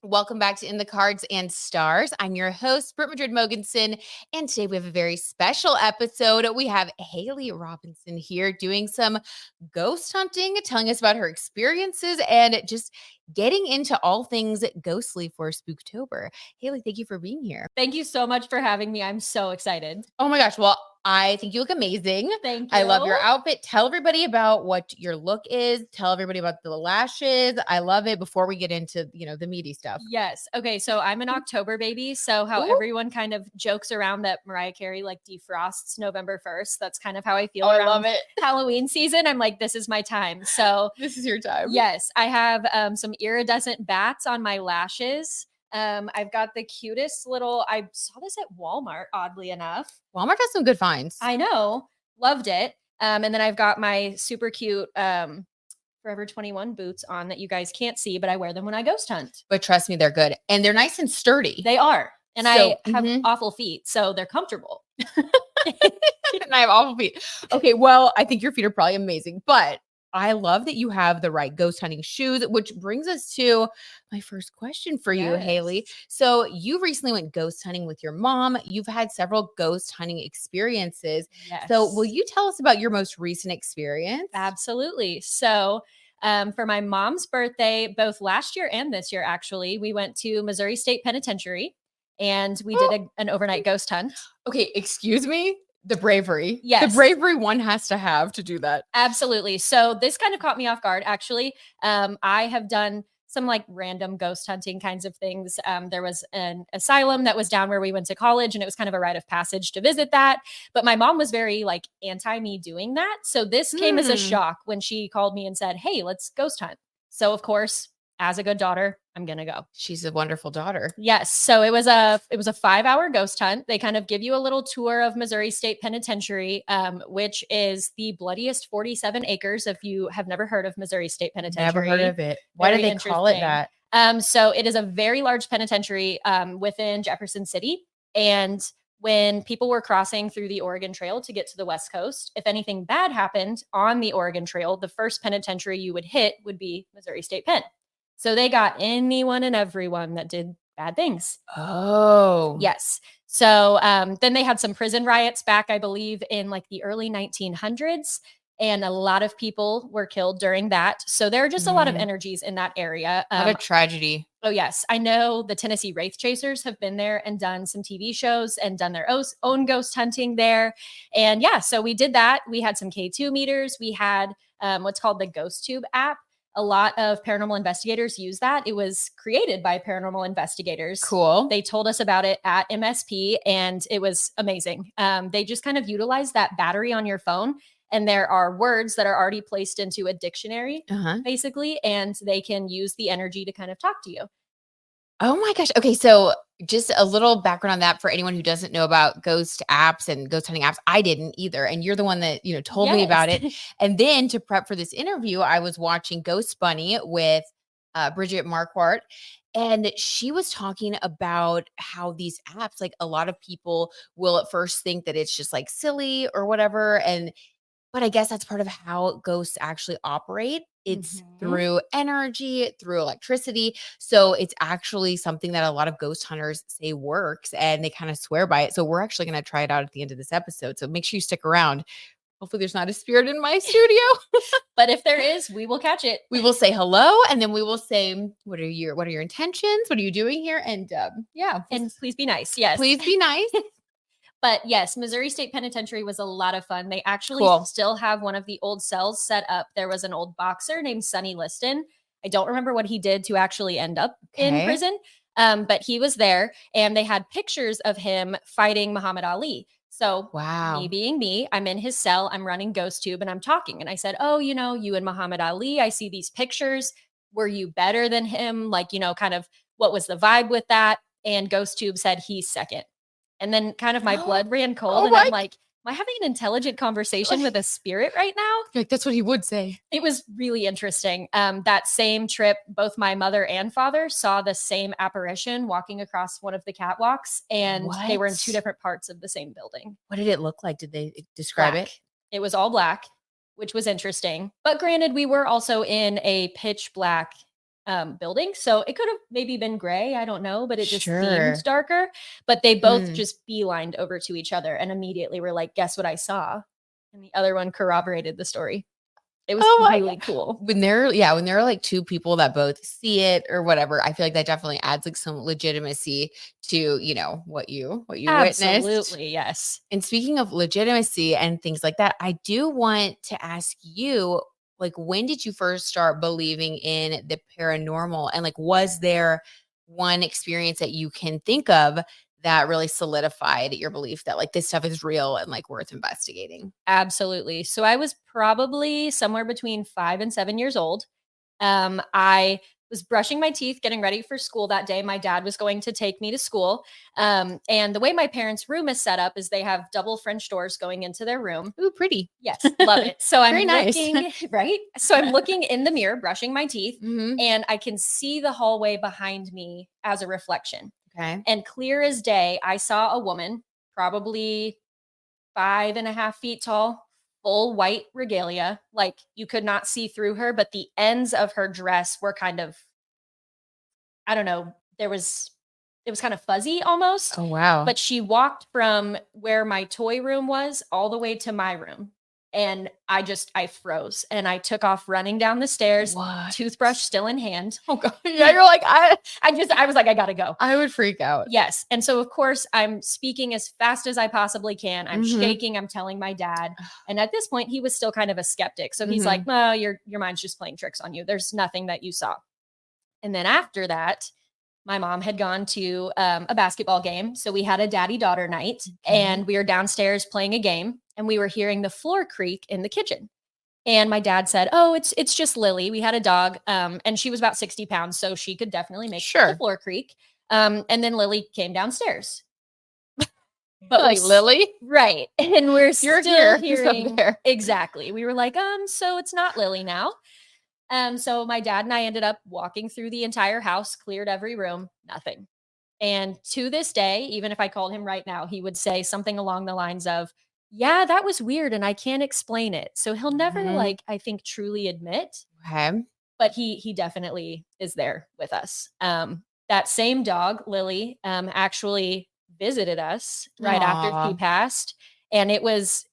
Welcome back to In the Cards and Stars. I'm your host, Britt Madrid Mogensen, and today we have a very special episode. We have Hailey Robinson here doing some ghost hunting, telling us about her experiences, and just getting into all things ghostly for Spooktober. Hailey, thank you for being here. Thank you so much for having me. I'm so excited. Oh my gosh. Well, I think you look amazing. Thank you. I love your outfit. Tell everybody about what your look is. Tell everybody about the lashes. I love it before we get into, the meaty stuff. Yes. Okay. So I'm an October baby. So how Ooh. everyone kind of jokes around that Mariah Carey like defrosts November 1st. That's kind of how I feel I around love it. Halloween season. I'm like, this is my time. So This is your time. yes, I have some iridescent bats on my lashes. I've got the cutest I saw this at Walmart, oddly enough. Walmart has some good finds. I know. Loved it. And then I've got my super cute Forever 21 boots on that you guys can't see, but I wear them when I ghost hunt. But trust me, they're good. And they're nice and sturdy. They are. And So, I have awful feet, so they're comfortable. And I have awful feet. Okay, well, I think your feet are probably amazing. But I love that you have the right ghost hunting shoes, which brings us to my first question for you, Hailey. Yes. So you recently went ghost hunting with your mom. You've had several ghost hunting experiences. Yes. So will you tell us about your most recent experience? Absolutely. So for my mom's birthday, both last year and this year, actually, we went to Missouri State Penitentiary and we did an overnight ghost hunt. Okay, excuse me. The bravery. Yes. The bravery one has to have to do that. Absolutely. So this kind of caught me off guard, actually. I have done some like random ghost hunting kinds of things. There was an asylum that was down where we went to college, and it was kind of a rite of passage to visit that. But my mom was very like anti me doing that. So this came as a shock when she called me and said, "Hey, let's ghost hunt." So of course, as a good daughter, I'm going to go. She's a wonderful daughter. Yes. So it was a 5-hour ghost hunt. They kind of give you a little tour of Missouri State Penitentiary, which is the bloodiest 47 acres. If you have never heard of Missouri State Penitentiary. Never heard of it. Why did they call it that? So it is a very large penitentiary within Jefferson City. And when people were crossing through the Oregon Trail to get to the West Coast, if anything bad happened on the Oregon Trail, the first penitentiary you would hit would be Missouri State Pen. So they got anyone and everyone that did bad things. Oh. Yes. So then they had some prison riots back, I believe, in like the early 1900s. And a lot of people were killed during that. So there are just a lot of energies in that area. What a tragedy. Oh, yes. I know the Tennessee Wraith Chasers have been there and done some TV shows and done their own ghost hunting there. And yeah, so we did that. We had some K2 meters. We had what's called the Ghost Tube app. A lot of paranormal investigators use that. It was created by paranormal investigators. Cool. They told us about it at MSP and it was amazing. They just kind of utilize that battery on your phone. And there are words that are already placed into a dictionary, basically, and they can use the energy to kind of talk to you. Oh my gosh. Okay. So just a little background on that for anyone who doesn't know about ghost apps and ghost hunting apps. I didn't either. And you're the one that, told me about it. And then to prep for this interview, I was watching Ghost Bunny with Bridget Marquardt. And she was talking about how these apps, like a lot of people will at first think that it's just like silly or whatever. But I guess that's part of how ghosts actually operate. It's through energy, through electricity. So it's actually something that a lot of ghost hunters say works and they kind of swear by it. So we're actually going to try it out at the end of this episode. So make sure you stick around. Hopefully there's not a spirit in my studio. But if there is, we will catch it. We will say hello and then we will say, what are your intentions? What are you doing here? And yeah. And please be nice. Yes. Please be nice. But yes, Missouri State Penitentiary was a lot of fun. They actually still have one of the old cells set up. There was an old boxer named Sonny Liston. I don't remember what he did to actually end up in prison, but he was there. And they had pictures of him fighting Muhammad Ali. So me being me, I'm in his cell, I'm running Ghost Tube and I'm talking. And I said, oh, you and Muhammad Ali, I see these pictures. Were you better than him? Like, kind of what was the vibe with that? And Ghost Tube said he's second. And then kind of my blood ran cold and I'm like, am I having an intelligent conversation with a spirit right now? Like, that's what he would say. It was really interesting. That same trip, both my mother and father saw the same apparition walking across one of the catwalks and they were in two different parts of the same building. What did it look like? Did they describe it? It was all black, which was interesting. But granted, we were also in a pitch black building. So it could have maybe been gray. I don't know, but it just Sure. seemed darker. But they both just beelined over to each other and immediately were like, guess what I saw? And the other one corroborated the story. It was really cool. When there are like two people that both see it or whatever, I feel like that definitely adds like some legitimacy to, you know, what you witnessed. Absolutely, yes. And speaking of legitimacy and things like that, I do want to ask you, like, when did you first start believing in the paranormal? And like, was there one experience that you can think of that really solidified your belief that like this stuff is real and like worth investigating? Absolutely. So I was probably somewhere between 5 and 7 years old. I was brushing my teeth, getting ready for school that day. My dad was going to take me to school. And the way my parents' room is set up is they have double French doors going into their room. Ooh, pretty. Yes, love it. So I'm nice. looking, right? So I'm looking in the mirror, brushing my teeth, and I can see the hallway behind me as a reflection. Okay. And clear as day, I saw a woman, probably 5.5 feet tall, full white regalia. Like you could not see through her, but the ends of her dress were kind of, I don't know, it was kind of fuzzy almost. Oh, wow. But she walked from where my toy room was all the way to my room. And I froze and I took off running down the stairs, toothbrush still in hand. Oh God. Yeah, you're like, I was like, I gotta go. I would freak out. Yes. And so of course I'm speaking as fast as I possibly can. I'm shaking. I'm telling my dad. And at this point he was still kind of a skeptic. So he's like, no, your mind's just playing tricks on you. There's nothing that you saw. And then after that, my mom had gone to a basketball game. So we had a daddy-daughter night and we were downstairs playing a game and we were hearing the floor creak in the kitchen. And my dad said, oh, it's just Lily. We had a dog and she was about 60 pounds. So she could definitely make the floor creak. And then Lily came downstairs. But like Lily? Right. And we're still hearing. Exactly. We were like, so it's not Lily now. So my dad and I ended up walking through the entire house, cleared every room, nothing. And to this day, even if I called him right now, he would say something along the lines of, yeah, that was weird and I can't explain it. So he'll never like, I think, truly admit. Okay. But he definitely is there with us. That same dog, Lily, actually visited us right after she passed. And it was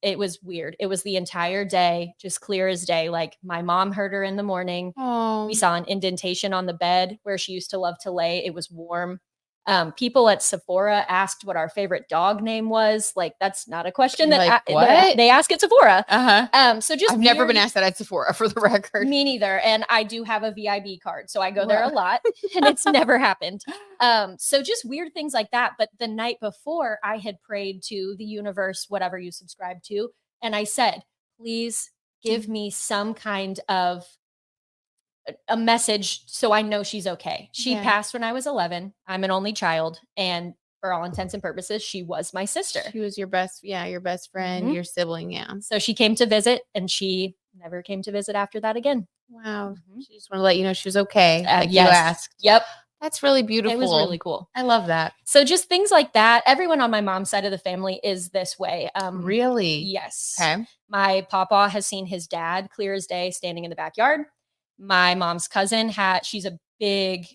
weird. It was the entire day, just clear as day. Like my mom heard her in the morning. We saw an indentation on the bed where she used to love to lay. It was warm. People at Sephora asked what our favorite dog name was. Like that's not a question that they ask at Sephora. So just I've never been asked that at Sephora, for the record. Me neither. And I do have a VIB card, so I go there a lot, and it's never happened. So just weird things like that. But the night before, I had prayed to the universe, whatever you subscribe to, and I said, please give me some kind of a message so I know she's okay. She passed when I was 11. I'm an only child, and for all intents and purposes, she was my sister. She was your best friend, your sibling. Yeah. So she came to visit, and she never came to visit after that again. Wow. She just want to let you know she was okay. Like you asked. Yep. That's really beautiful. It was really cool. I love that. So just things like that. Everyone on my mom's side of the family is this way. Really? Yes. Okay. My papa has seen his dad clear as day standing in the backyard. My mom's cousin she's a big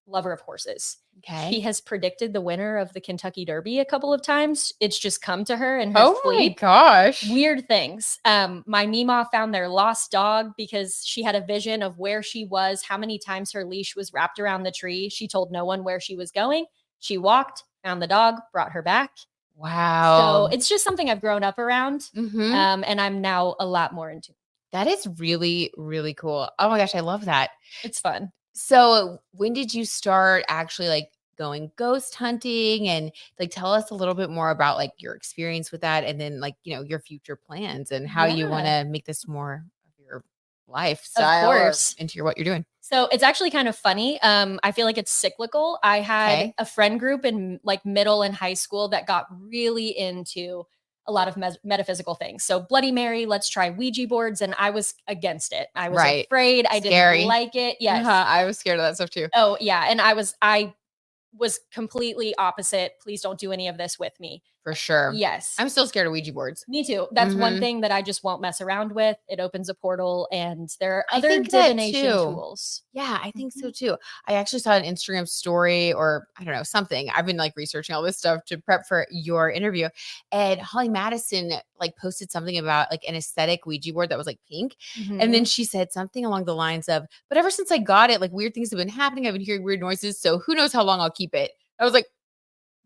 lover of horses. Okay. She has predicted the winner of the Kentucky Derby a couple of times. It's just come to her in her sleep. My gosh. Weird things. My Meemaw found their lost dog because she had a vision of where she was, how many times her leash was wrapped around the tree. She told no one where she was going. She walked, found the dog, brought her back. Wow. So it's just something I've grown up around. And I'm now a lot more into. That is really, really cool. Oh my gosh, I love that. It's fun. So when did you start actually like going ghost hunting, and like tell us a little bit more about like your experience with that, and then like, you know, your future plans and how you want to make this more of your lifestyle, of course, into what you're doing. So it's actually kind of funny. I feel like it's cyclical. I had a friend group in like middle and high school that got really into a lot of metaphysical things. So Bloody Mary, let's try Ouija boards. And I was against it. I was afraid. I didn't like it. Yes. I was scared of that stuff too. Oh yeah. And I was completely opposite. Please don't do any of this with me. For sure. Yes. I'm still scared of Ouija boards. Me too. That's one thing that I just won't mess around with. It opens a portal, and there are other divination tools. Yeah, I think so too. I actually saw an Instagram story, or I don't know, something. I've been like researching all this stuff to prep for your interview. And Holly Madison like posted something about like an aesthetic Ouija board that was like pink. And then she said something along the lines of, but ever since I got it, like weird things have been happening. I've been hearing weird noises. So who knows how long I'll keep it. I was like,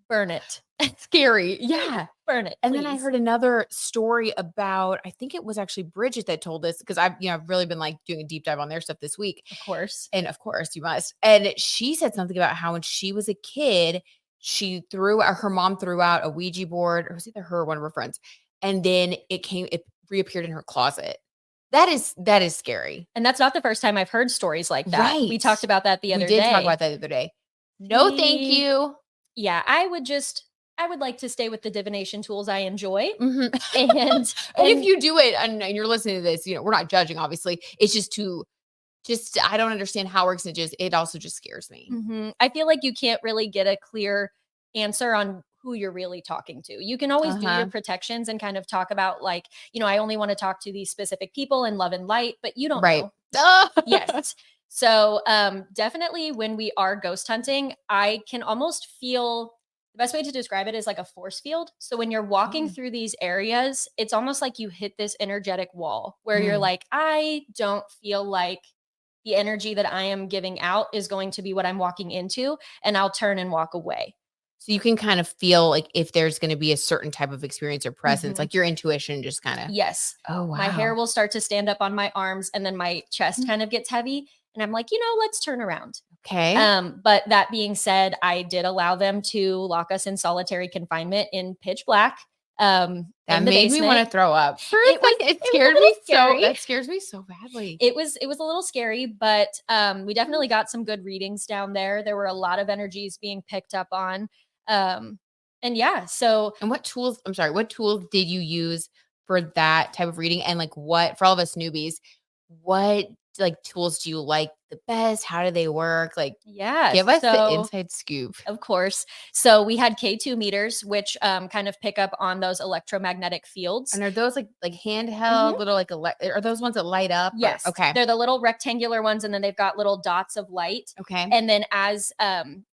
burn it. Scary. Yeah. Burn it. And then I heard another story about, I think it was actually Bridget that told us, because I've really been like doing a deep dive on their stuff this week. Of course. And of course you must. And she said something about how when she was a kid, her mom threw out a Ouija board, or it was either her or one of her friends. And then it reappeared in her closet. That is scary. And that's not the first time I've heard stories like that. Right. We talked about that the other day. We did talk about that the other day. No, thank you. Yeah, I would like to stay with the divination tools I enjoy. And if you do it and you're listening to this, we're not judging, obviously. It's just I don't understand how it works. It also just scares me. I feel like you can't really get a clear answer on who you're really talking to. You can always do your protections and kind of talk about like, I only want to talk to these specific people in love and light, but you don't know. Yes. So definitely when we are ghost hunting, I can almost feel, the best way to describe it is like a force field. So when you're walking through these areas, it's almost like you hit this energetic wall where you're like, I don't feel like the energy that I am giving out is going to be what I'm walking into, and I'll turn and walk away. So you can kind of feel like if there's going to be a certain type of experience or presence, like your intuition just kind of. Yes. Oh, wow. My hair will start to stand up on my arms, and then my chest kind of gets heavy. And I'm like, let's turn around. Okay. But that being said, I did allow them to lock us in solitary confinement in pitch black. That made me want to throw up. It scared me so. That scares me so badly. It was a little scary, but we definitely got some good readings down there. There were a lot of energies being picked up on. And what tools did you use for that type of reading? And like what, for all of us newbies, what like tools do you like the best? How do they work? Like, give us the inside scoop. Of course. So we had K2 meters, which kind of pick up on those electromagnetic fields. And are those like handheld little like are those ones that light up? Yes. Okay. They're the little rectangular ones, and then they've got little dots of light. Okay. And then as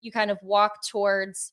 you kind of walk towards,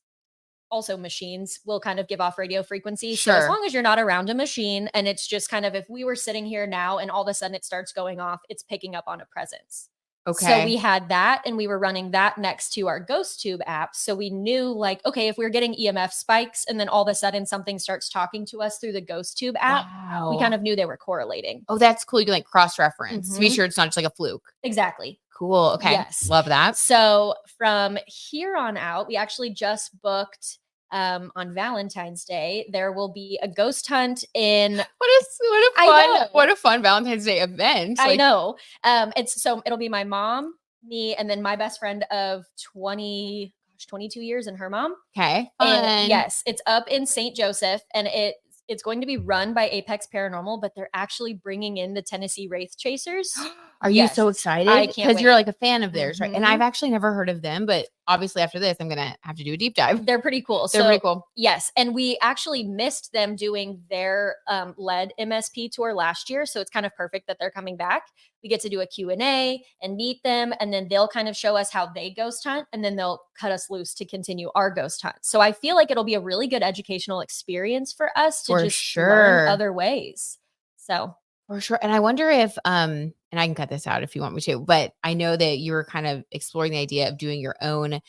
also machines will kind of give off radio frequency. Sure. So as long as you're not around a machine, and it's just kind of, if we were sitting here now and all of a sudden it starts going off, it's picking up on a presence. Okay. So we had that, and we were running that next to our Ghost Tube app. So we knew like, okay, if we're getting EMF spikes and then all of a sudden something starts talking to us through the Ghost Tube app, we kind of knew they were correlating. Oh, that's cool. You can like cross-reference to be sure it's not just like a fluke. Exactly. Cool. Okay. Yes. Love that. So from here on out, we actually just booked on Valentine's Day, there will be a ghost hunt in what a fun Valentine's Day event. I know. It'll be my mom, me, and then my best friend of 22 years and her mom. Okay. And yes, it's up in St. Joseph, and it's going to be run by Apex Paranormal, but they're actually bringing in the Tennessee Wraith Chasers. Are you so excited? I can't because wait. You're like a fan of theirs, right? And I've actually never heard of them, but obviously after this, I'm going to have to do a deep dive. They're pretty cool. They're pretty cool. Yes. And we actually missed them doing their lead MSP tour last year. So it's kind of perfect that they're coming back. We get to do a Q&A and meet them, and then they'll kind of show us how they ghost hunt, and then they'll cut us loose to continue our ghost hunt. So I feel like it'll be a really good educational experience for us to learn other ways. So for sure. And I wonder if, and I can cut this out if you want me to, but I know that you were kind of exploring the idea of doing your own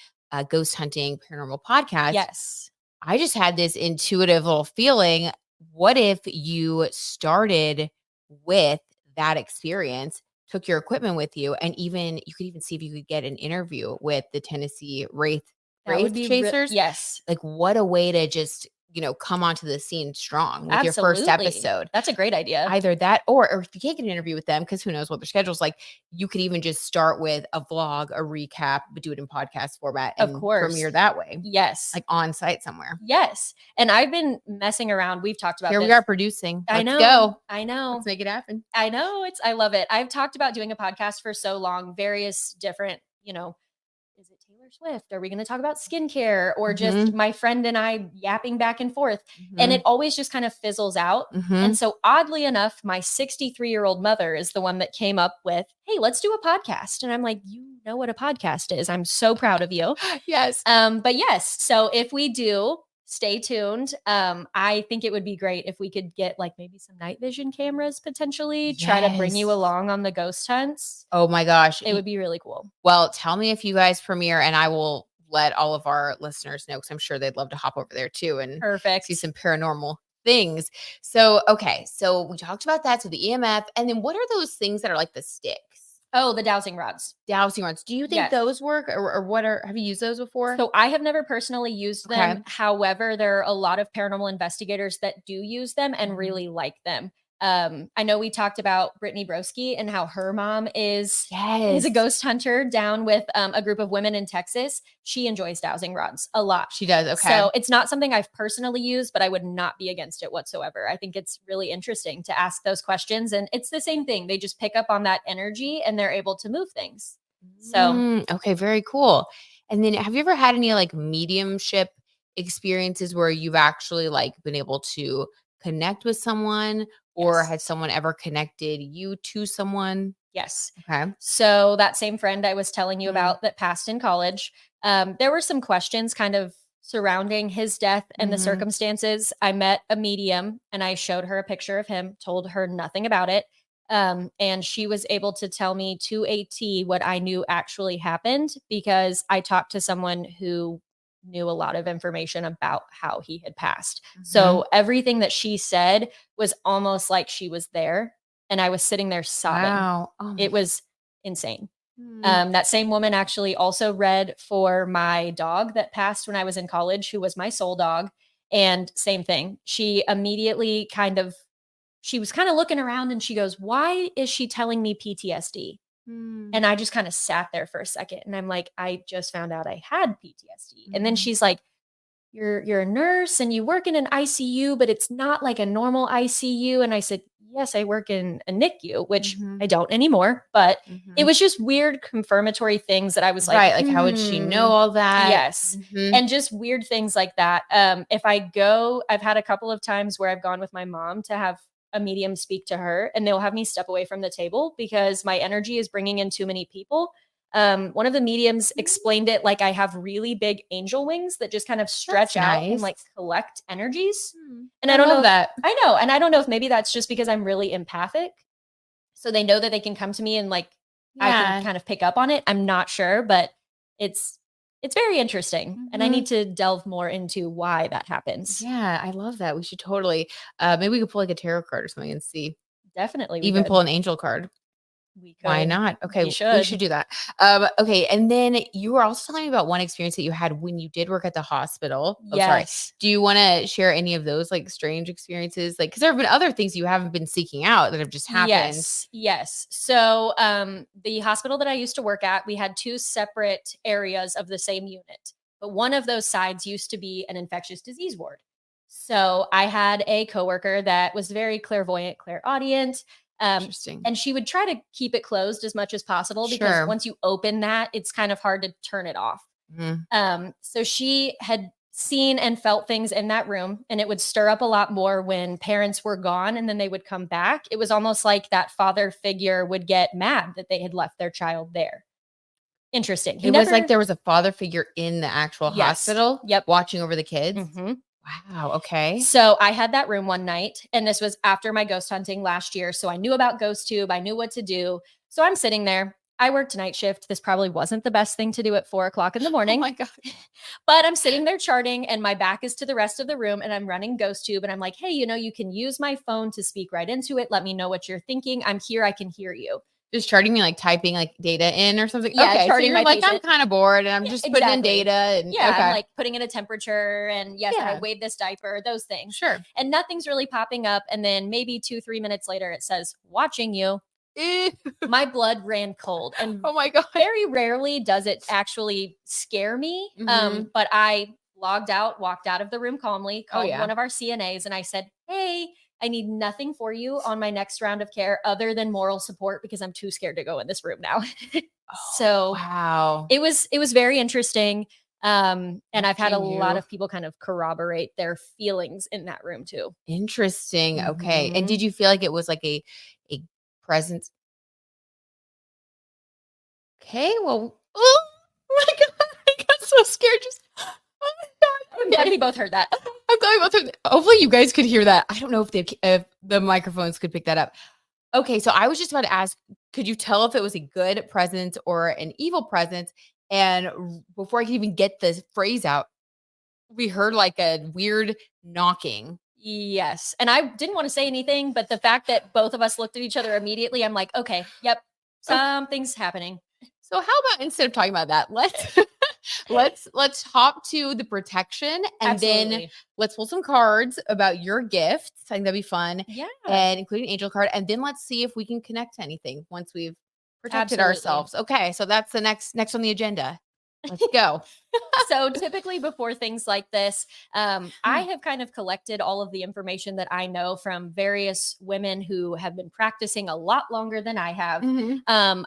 ghost hunting paranormal podcast. Yes. I just had this intuitive little feeling. What if you started with that experience, took your equipment with you, and you could even see if you could get an interview with the Tennessee Wraith Chasers? Yes. Like what a way to just come onto the scene strong with your first episode. That's a great idea. Either that, or if you can't get an interview with them, because who knows what their schedule's like, you could even just start with a vlog, a recap, but do it in podcast format and premiere that way. Yes. Like on site somewhere. Yes. And I've been messing around. We've talked about Here we are producing. Let's go. I know. Let's make it happen. I know. I love it. I've talked about doing a podcast for so long, various different, is it Taylor Taylor Swift? Are we going to talk about skincare or just my friend and I yapping back and forth? And it always just kind of fizzles out. And so oddly enough, my 63-year-old mother is the one that came up with, hey, let's do a podcast. And I'm like, you know what a podcast is. I'm so proud of you. Yes. But yes, so if we do, stay tuned. I think it would be great if we could get like maybe some night vision cameras potentially, try to bring you along on the ghost hunts. Oh my gosh. It would be really cool. Well, tell me if you guys premiere and I will let all of our listeners know because I'm sure they'd love to hop over there too and see some paranormal things. So, okay. So we talked about that. So the EMF. And then what are those things that are like the sticks? Oh, the dowsing rods. Dowsing rods. Do you think those work or have you used those before? So I have never personally used them. However, there are a lot of paranormal investigators that do use them and really like them. I know we talked about Brittany Broski and how her mom is a ghost hunter down with a group of women in Texas. She enjoys dowsing rods a lot. She does. Okay. So it's not something I've personally used, but I would not be against it whatsoever. I think it's really interesting to ask those questions. And it's the same thing. They just pick up on that energy and they're able to move things. So, okay. Very cool. And then have you ever had any like mediumship experiences where you've actually like been able to connect with someone or has someone ever connected you to someone? Yes. Okay. So that same friend I was telling you about that passed in college, there were some questions kind of surrounding his death and the circumstances. I met a medium and I showed her a picture of him, told her nothing about it. And she was able to tell me to a T what I knew actually happened because I talked to someone who knew a lot of information about how he had passed. So everything that she said was almost like she was there and I was sitting there sobbing. Wow. Oh it was insane. That same woman actually also read for my dog that passed when I was in college, who was my soul dog. And same thing. She immediately she was kind of looking around and she goes, why is she telling me PTSD? And I just kind of sat there for a second and I'm like, I just found out I had PTSD. And then she's like, you're a nurse and you work in an ICU, but it's not like a normal ICU. And I said, yes, I work in a NICU, which I don't anymore, but it was just weird confirmatory things that I was like, right. Like, how would she know all that? Yes. And just weird things like that. If I go, I've had a couple of times where I've gone with my mom to have a medium speak to her and they'll have me step away from the table because my energy is bringing in too many people. One of the mediums explained it like I have really big angel wings that just kind of stretch out and like collect energies. And I don't know that. I know. And I don't know if maybe that's just because I'm really empathic. So they know that they can come to me and like, I can kind of pick up on it. I'm not sure, but it's very interesting. And I need to delve more into why that happens. Yeah, I love that. We should totally, maybe we could pull like a tarot card or something and see. Definitely. Even pull an angel card. We could. Why not? Okay, we should do that. Okay, and then you were also telling me about one experience that you had when you did work at the hospital. Oh, sorry. Do you want to share any of those like strange experiences? Like, because there have been other things you haven't been seeking out that have just happened. Yes. So the hospital that I used to work at, we had two separate areas of the same unit, but one of those sides used to be an infectious disease ward. So I had a coworker that was very clairvoyant, clairaudient. Interesting. And she would try to keep it closed as much as possible because once you open that, it's kind of hard to turn it off. So she had seen and felt things in that room and it would stir up a lot more when parents were gone and then they would come back. It was almost like that father figure would get mad that they had left their child there. Interesting. It was like there was a father figure in the actual hospital watching over the kids. Wow. Okay. So I had that room one night and this was after my ghost hunting last year. So I knew about GhostTube. I knew what to do. So I'm sitting there. I worked night shift. This probably wasn't the best thing to do at 4:00 in the morning. Oh my God. But I'm sitting there charting and my back is to the rest of the room and I'm running GhostTube and I'm like, hey, you can use my phone to speak right into it. Let me know what you're thinking. I'm here. I can hear you. Just charting me, like typing like data in or something. Yeah, okay, charting so you're like, I'm kind of bored and I'm just putting in data. And I'm like putting in a temperature and I weighed this diaper, those things. Sure. And nothing's really popping up. And then maybe 2-3 minutes later, it says, watching you. My blood ran cold. And oh my God. Very rarely does it actually scare me. But I logged out, walked out of the room calmly, called one of our CNAs and I said, hey, I need nothing for you on my next round of care other than moral support because I'm too scared to go in this room now. So Wow. it was very interesting. And I've had a Watching lot you. of people kind of corroborate their feelings in that room too. Interesting. Okay. And Mhm. did you feel like it was like a presence? Okay. Well, oh my God. I got so scared. Just, oh my God. I'm glad Okay. we both heard that. I'm glad we both heard that. Hopefully you guys could hear that. I don't know if the microphones could pick that up. Okay. So I was just about to ask, could you tell if it was a good presence or an evil presence? And before I could even get the phrase out, we heard like a weird knocking. Yes. And I didn't want to say anything, but the fact that both of us looked at each other immediately, I'm like, okay, yep, Okay. something's happening. So how about instead of talking about that, let's let's hop to the protection and then Absolutely. let's pull some cards about your gifts. I think that'd be fun. Yeah. And including angel card. And then let's see if we can connect to anything once we've protected Absolutely. ourselves. Okay. So that's the next on the agenda. Let's go. So typically before things like this, I have kind of collected all of the information that I know from various women who have been practicing a lot longer than I have. Mhm.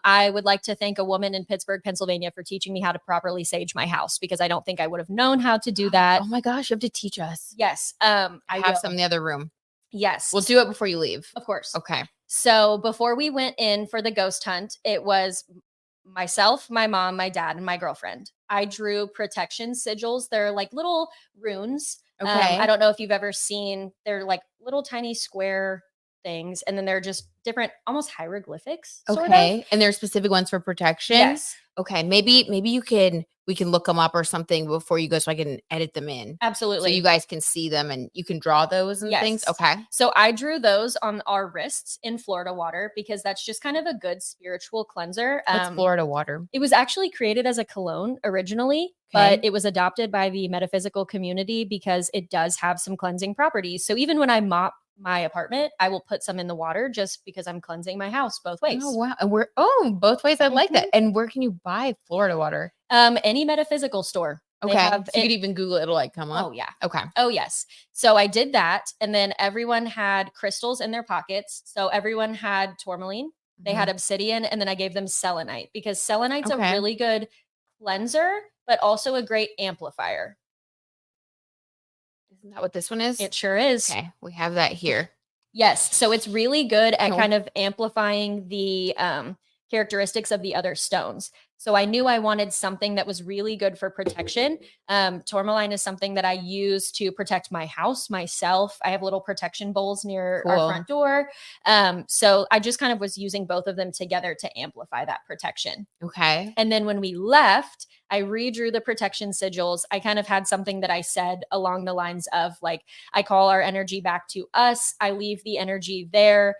I would like to thank a woman in Pittsburgh, Pennsylvania for teaching me how to properly sage my house because I don't think I would have known how to do that. Oh my gosh, you have to teach us. Yes. I I have will. some in the other room. Yes. We'll do it before you leave. Of course. Okay. So before we went in for the ghost hunt, it was myself, my mom, my dad, and my girlfriend. I drew protection sigils. They're like little runes. Okay. I don't know if you've ever seen, they're like little tiny square things. And then they're just different, almost hieroglyphics. Sort of. Okay. And there's specific ones for protection? Yes. Okay. Maybe we can look them up or something before you go so I can edit them in. Absolutely. So you guys can see them and you can draw those and things. Yes. Okay. So I drew those on our wrists in Florida water because that's just kind of a good spiritual cleanser. What's Florida water? It was actually created as a cologne originally, but it was adopted by the metaphysical community because it does have some cleansing properties. So even when I mop my apartment, I will put some in the water just because I'm cleansing my house both ways. Oh wow. And both ways. I like that. And where can you buy Florida water? Any metaphysical store. Okay. So you could even Google it, it'll like come up. Oh yeah. Okay. Oh yes. So I did that. And then everyone had crystals in their pockets. So everyone had tourmaline, they had obsidian, and then I gave them selenite because selenite's a really good cleanser, but also a great amplifier. Isn't that what this one is? It sure is. Okay. We have that here. Yes. So it's really good at kind of amplifying the characteristics of the other stones. So I knew I wanted something that was really good for protection. Tourmaline is something that I use to protect my house, myself. I have little protection bowls near our front door. So I just kind of was using both of them together to amplify that protection. Okay. And then when we left, I redrew the protection sigils. I kind of had something that I said along the lines of like, I call our energy back to us. I leave the energy there.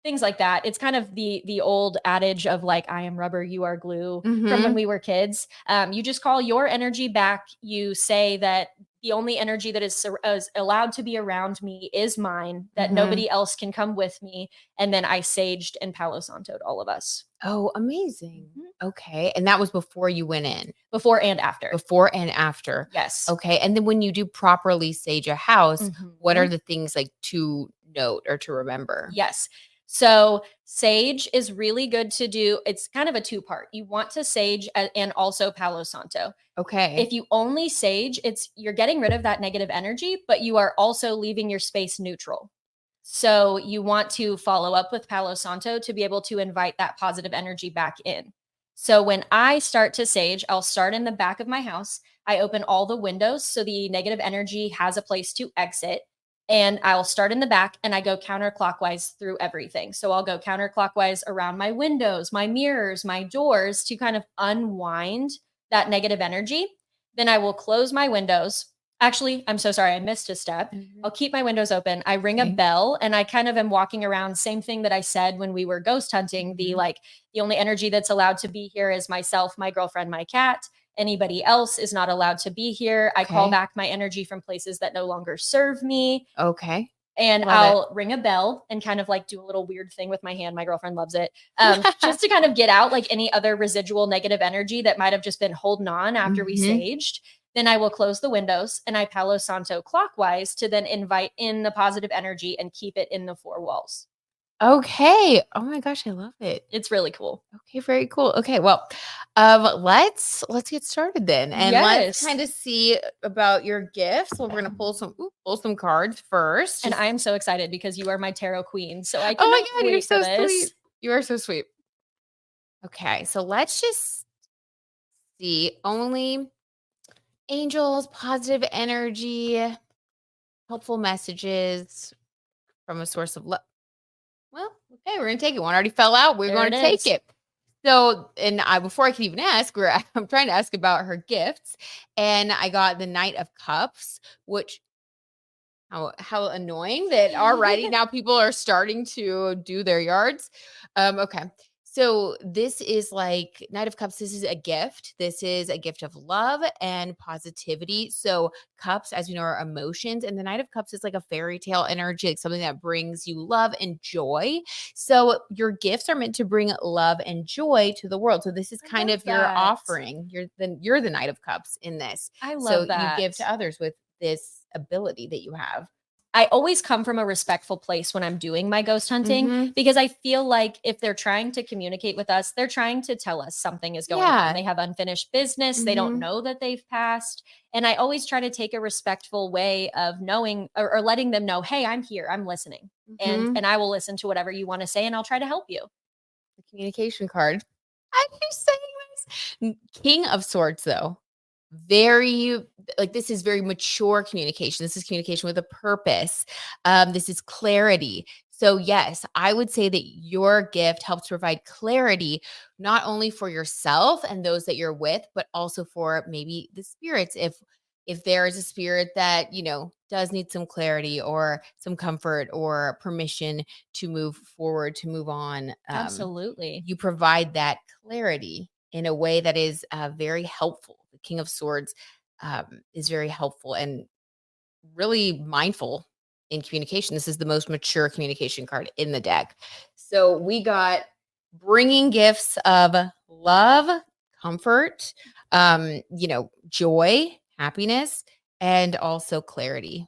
Things like that. It's kind of the old adage of like, I am rubber, you are glue from when we were kids. You just call your energy back. You say that the only energy that is allowed to be around me is mine, that nobody else can come with me. And then I saged and Palo Santo'd all of us. Oh, amazing. Okay. And that was before you went in? Before and after. Before and after. Yes. Okay. And then when you do properly sage a house, what are the things like to note or to remember? Yes. So sage is really good to do. It's kind of a two-part. You want to sage and also Palo Santo. Okay. If you only sage, you're getting rid of that negative energy, but you are also leaving your space neutral. So you want to follow up with Palo Santo to be able to invite that positive energy back in. So when I start to sage, I'll start in the back of my house. I open all the windows so the negative energy has a place to exit. And I'll start in the back and I go counterclockwise through everything. So I'll go counterclockwise around my windows, my mirrors, my doors to kind of unwind that negative energy. Then I will close my windows. Actually, I'm so sorry. I missed a step. I'll keep my windows open. I ring a bell and I kind of am walking around. Same thing that I said when we were ghost hunting. The only energy that's allowed to be here is myself, my girlfriend, my cat. Anybody else is not allowed to be here. I call back my energy from places that no longer serve me. Okay. And I'll ring a bell and kind of like do a little weird thing with my hand. My girlfriend loves it. Just to kind of get out like any other residual negative energy that might have just been holding on after we saged. Then I will close the windows and I Palo Santo clockwise to then invite in the positive energy and keep it in the four walls. Okay. Oh my gosh, I love it. It's really cool. Okay, very cool. Okay, well, let's get started then, and let's kind of see about your gifts. So we're gonna pull some cards first. And I am so excited because you are my tarot queen. So I oh my cannot god, wait you're so for this. sweet. You are so sweet. Okay, so let's just see only angels, positive energy, helpful messages from a source of love. Well, okay, we're gonna take it. One already fell out. We're going to take it. So, and before I can even ask, I'm trying to ask about her gifts, and I got the Knight of Cups, which how annoying that already now people are starting to do their yards. Okay. So this is like Knight of Cups. This is a gift. This is a gift of love and positivity. So cups, as you know, are emotions. And the Knight of Cups is like a fairy tale energy, like something that brings you love and joy. So your gifts are meant to bring love and joy to the world. So this is kind of your offering. You're the Knight of Cups in this. I love that. You give to others with this ability that you have. I always come from a respectful place when I'm doing my ghost hunting because I feel like if they're trying to communicate with us, they're trying to tell us something is going on. They have unfinished business. They don't know that they've passed. And I always try to take a respectful way of knowing or letting them know, hey, I'm here. I'm listening. And I will listen to whatever you want to say and I'll try to help you. The communication card. I keep saying this. King of Swords, though. Very this is very mature communication. This is communication with a purpose. This is clarity. So yes, I would say that your gift helps provide clarity, not only for yourself and those that you're with, but also for maybe the spirits. If there is a spirit that, does need some clarity or some comfort or permission to move forward, to move on. Absolutely. You provide that clarity in a way that is very helpful. The King of Swords is very helpful and really mindful in communication. This is the most mature communication card in the deck. So we got bringing gifts of love, comfort, joy, happiness, and also clarity.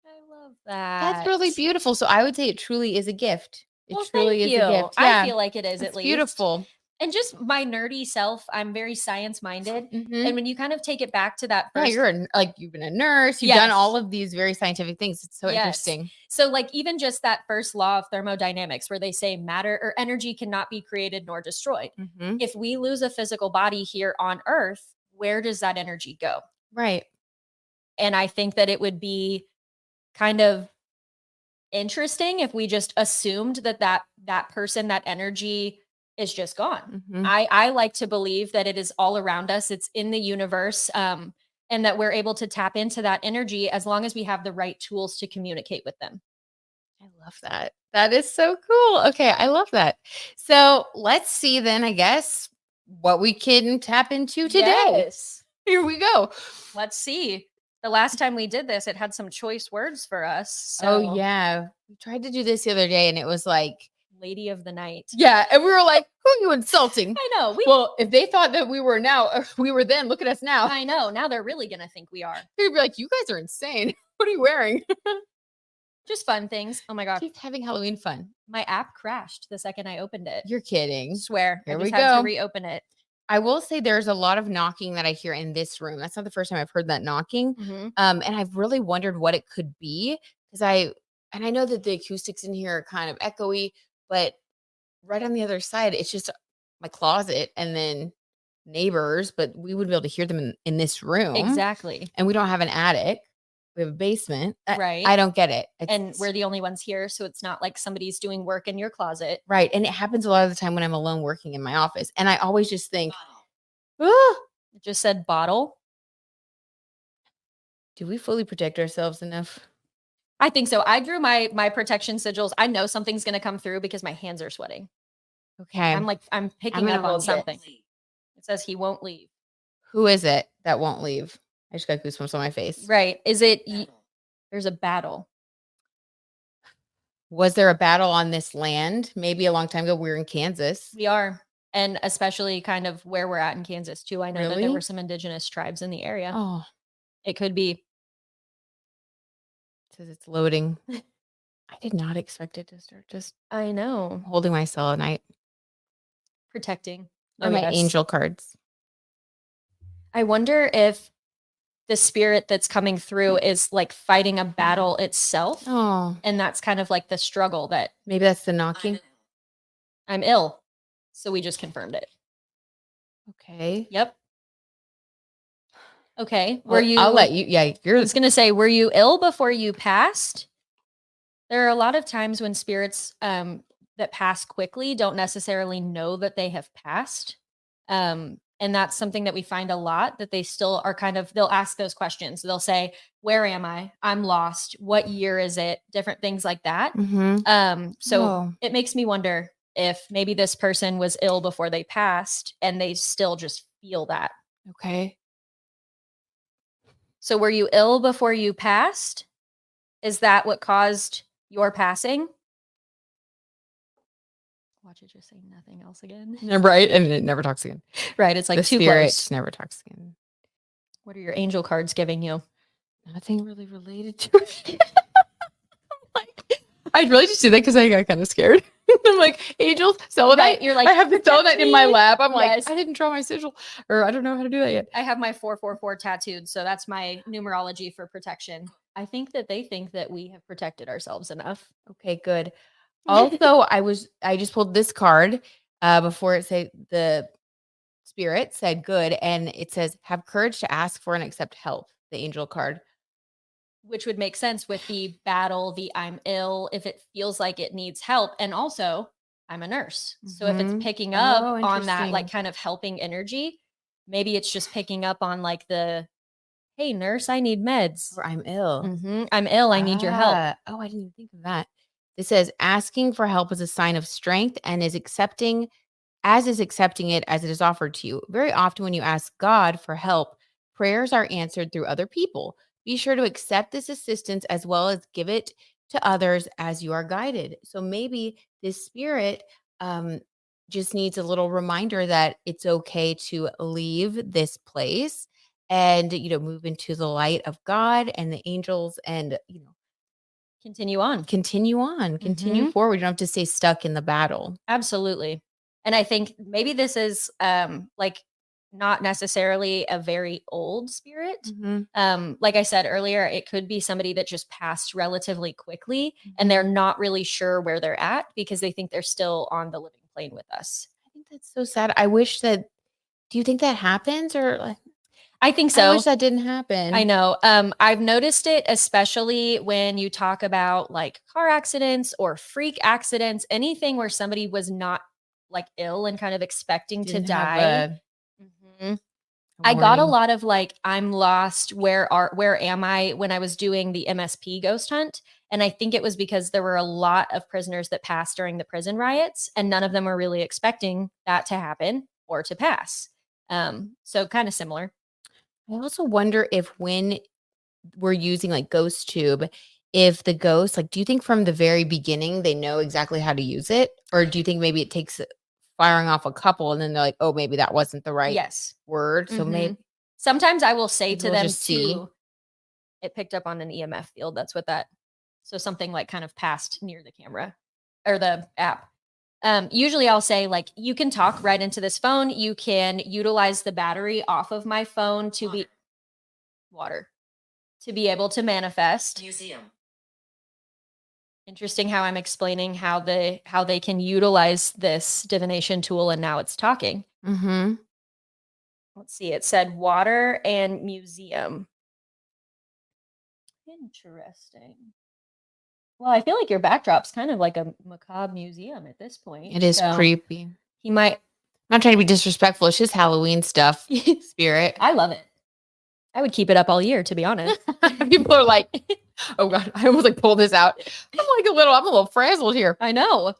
I love that. That's really beautiful. So I would say it truly is a gift. It truly is a gift. Yeah, I feel like it is at least. Beautiful. And just my nerdy self, I'm very science minded. And when you kind of take it back to that first, you've been a nurse, you've done all of these very scientific things. It's so interesting. So even just that first law of thermodynamics where they say matter or energy cannot be created nor destroyed. If we lose a physical body here on Earth, where does that energy go? Right. And I think that it would be kind of interesting if we just assumed that person, that energy is just gone. I like to believe that it is all around us. It's in the universe, and that we're able to tap into that energy as long as we have the right tools to communicate with them. I love that. That is so cool. Okay, I love that. So let's see then, I guess, what we can tap into today. Yes. Here we go. Let's see. The last time we did this, it had some choice words for us. So. Oh, yeah. We tried to do this the other day, and it was like, Lady of the Night. Yeah. And we were like, who are you insulting? I know. Well, if they thought that we were then, look at us now. I know. Now they're really going to think we are. They'd be like, you guys are insane. What are you wearing? Just fun things. Oh my God. Keep having Halloween fun. My app crashed the second I opened it. You're kidding. Swear. Here I just we had go. to reopen it. I will say there's a lot of knocking that I hear in this room. That's not the first time I've heard that knocking. And I've really wondered what it could be because I know that the acoustics in here are kind of echoey, but right on the other side, it's just my closet and then neighbors, but we would be able to hear them in this room. Exactly. And we don't have an attic. We have a basement. Right. I don't get it. And we're the only ones here. So it's not like somebody's doing work in your closet. Right. And it happens a lot of the time when I'm alone working in my office. And I always just think, It just said bottle. Do we fully protect ourselves enough? I think so. I drew my protection sigils. I know something's going to come through because my hands are sweating. Okay. I'm picking up on something. It says he won't leave. Who is it that won't leave? I just got goosebumps on my face. Right. Is it? There's a battle. Was there a battle on this land? Maybe a long time ago. We were in Kansas. We are. And especially kind of where we're at in Kansas too. I know that there were some indigenous tribes in the area. Oh, It could be. It says it's loading. I did not expect it to start just I know. holding my cell at night. Protecting. Or my angel cards. I wonder if the spirit that's coming through is like fighting a battle itself. Oh. And that's kind of like the struggle that. Maybe that's the knocking. I'm ill. So we just confirmed it. Okay. Yep. Okay. Were you? I'll let you. Yeah. I was going to say, were you ill before you passed? There are a lot of times when spirits that pass quickly don't necessarily know that they have passed. And that's something that we find a lot, that they still are kind of, they'll ask those questions. They'll say, where am I? I'm lost. What year is it? Different things like that. So it makes me wonder if maybe this person was ill before they passed and they still just feel that. Okay. So were you ill before you passed? Is that what caused your passing? Watch it just say nothing else again. Right. And it never talks again. Right. It's like the too spirit close. Never talks again. What are your angel cards giving you? Nothing really related to it. I really just did that because I got kind of scared. I'm like, angels, selenite. Right, you're like, I have the selenite in my lap. I'm yes. like, I didn't draw my sigil, or I don't know how to do that yet. I have my 444 tattooed, so that's my numerology for protection. I think that they think that we have protected ourselves enough. Okay, good. Also, I just pulled this card before it said the spirit said good, and it says have courage to ask for and accept help. The angel card. Which would make sense with the battle, the I'm ill, if it feels like it needs help. And also, I'm a nurse. So if it's picking up on that, like kind of helping energy, maybe it's just picking up on like the, hey, nurse, I need meds. Or I'm ill. I'm ill. I need your help. Oh, I didn't even think of that. It says asking for help is a sign of strength and is accepting it as it is offered to you. Very often when you ask God for help, prayers are answered through other people. Be sure to accept this assistance as well as give it to others as you are guided. So maybe this spirit just needs a little reminder that it's okay to leave this place and, move into the light of God and the angels and, continue on, continue forward. You don't have to stay stuck in the battle. Absolutely. And I think maybe this is like not necessarily a very old spirit. Like I said earlier, it could be somebody that just passed relatively quickly and they're not really sure where they're at because they think they're still on the living plane with us. I think that's so sad. I wish that, do you think that happens or? I think so. I wish that didn't happen. I know. I've noticed it, especially when you talk about like car accidents or freak accidents, anything where somebody was not like ill and kind of expecting to die. I got a lot of like, I'm lost. Where am I? When I was doing the MSP ghost hunt. And I think it was because there were a lot of prisoners that passed during the prison riots and none of them were really expecting that to happen or to pass. So kind of similar. I also wonder if when we're using like ghost tube, if the ghost, like, do you think from the very beginning they know exactly how to use it? Or do you think maybe it takes firing off a couple and then they're like, oh, maybe that wasn't the right word. So maybe sometimes I will say to them too, it picked up on an EMF field. That's what so something like kind of passed near the camera or the app. Usually I'll say like, you can talk right into this phone. You can utilize the battery off of my phone to be able to manifest. Museum. Interesting how I'm explaining how they can utilize this divination tool and now it's talking. Let's see. It said water and museum. Interesting. Well, I feel like your backdrop's kind of like a macabre museum at this point. It is creepy. He might. I'm not trying to be disrespectful. It's just Halloween stuff. Spirit. I love it. I would keep it up all year, to be honest. People are like, oh God, I almost like pulled this out. I'm a little frazzled here. I know.